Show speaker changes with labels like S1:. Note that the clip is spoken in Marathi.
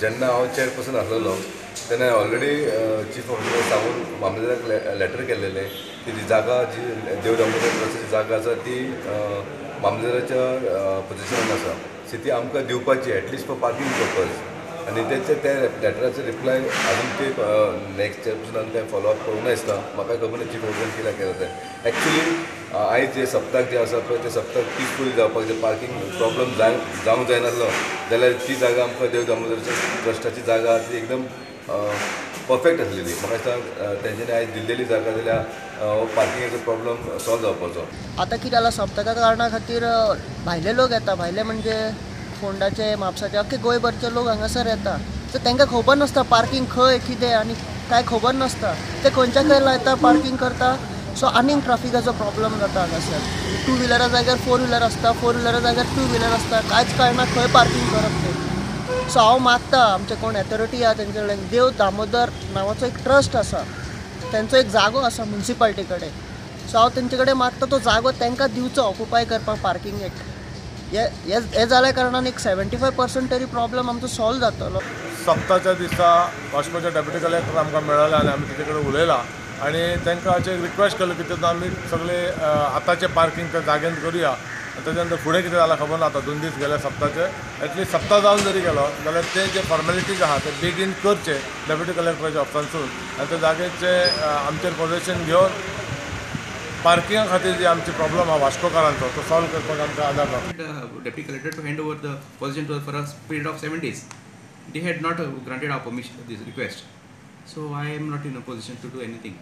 S1: जेन्ना हांव चेअरपर्सन आसलेलो तेन्ना ऑलरेडी चीफ ऑफिसर सांगून मामलेदाराक लेटर केल्लेलें की जी जागा जी देव दामोदर ट्रस्टाची जागा आसा ती मामलेदाराच्या पोजिशनान आसा सी ती आमकां दिवपाची एटलिस्ट फॉर पार्किंग पर्पज आनी त्या लेटराचो रिप्लाय अजून ते नेक्स्ट चेअरपर्सनान काय फॉलोअप करूंक नासता म्हाका खबर ना चीफ ऑफिसरान कित्याक केलें तें एक्चुली आयज जे सप्ताक जे आसा पळय ते सप्ताक पिसफूल जावपाक जे पार्किंग प्रॉब्लम जावंक जायनासलो जाल्यार ती जागा आमकां देव दामोदर ट्रस्टाची जागा ती एकदम परफेक्ट आसलेली म्हाका दिसता तेंच्यांनी आयज दिल्लेली जागा जाल्यार पार्किंगाचो प्रॉब्लम सॉल्व जावपाचो.
S2: आतां कितें जालां सप्तका कारणा खातीर भायले लोक येता भायले म्हणजे फोंडाचे म्हापसाचे अख्खे गोंयभरचे लोक हांगासर येता तर तांकां खबर नासता पार्किंग खंय कितें आनी कांय खबर नासता ते खंयच्या खंय लायता पार्किंग करता सो आनीक ट्राफिकाचो प्रॉब्लम जाता हांगासर टू व्हिलरा जाग्यार फोर व्हिलर आसता फोर व्हिलरा जाग्यार टू व्हिलर आसता कांयच कळना खंय पार्किंग करप तें सो हांव मागता आमचे कोण अथॉरिटी आहा तेंचे कडेन देव दामोदर नांवाचो एक ट्रस्ट आसा तेंचो एक जागो आसा म्युन्सिपाल्टी कडेन सो हांव तेंचे कडेन मागता तो जागो तांकां दिवचो ऑक्युपाय करपाक पार्किंगेक हे जाल्या कारणान एक 75% तरी प्रॉब्लम आमचो सॉल्व जातलो.
S3: सप्ताच्या दिसा वास्कोचे डेप्युटी कलेक्टर आमकां मेळ्ळे आनी आमी तेजे कडेन उलयलां आनी तांकां अशें रिक्वेस्ट केलें की तेतून आमी सगळे आतांचें पार्किंग त्या जागेंत करुया तेच्या नंतर फुडें कितें जालां खबर ना आतां 2 दीस गेले सप्ताचे एटलीस्ट सप्ता जावन जरी गेलो जाल्यार ते जे फॉर्मेलिटीज आहा ते बेगीन करचे डेप्युटी कलेक्टराच्या ऑफिसांतसून आनी त्या जागेचे आमचेर पोजिशन घेवन पार्किंगा खातीर जी आमची प्रॉब्लम आहा वास्कोकारांचो तो सॉल्व करपाक आमकां आदार जाता.
S4: Deputy collector to hand over the position for a period of 7 days. They had not granted our permission this request, so I am not in a position to do anything.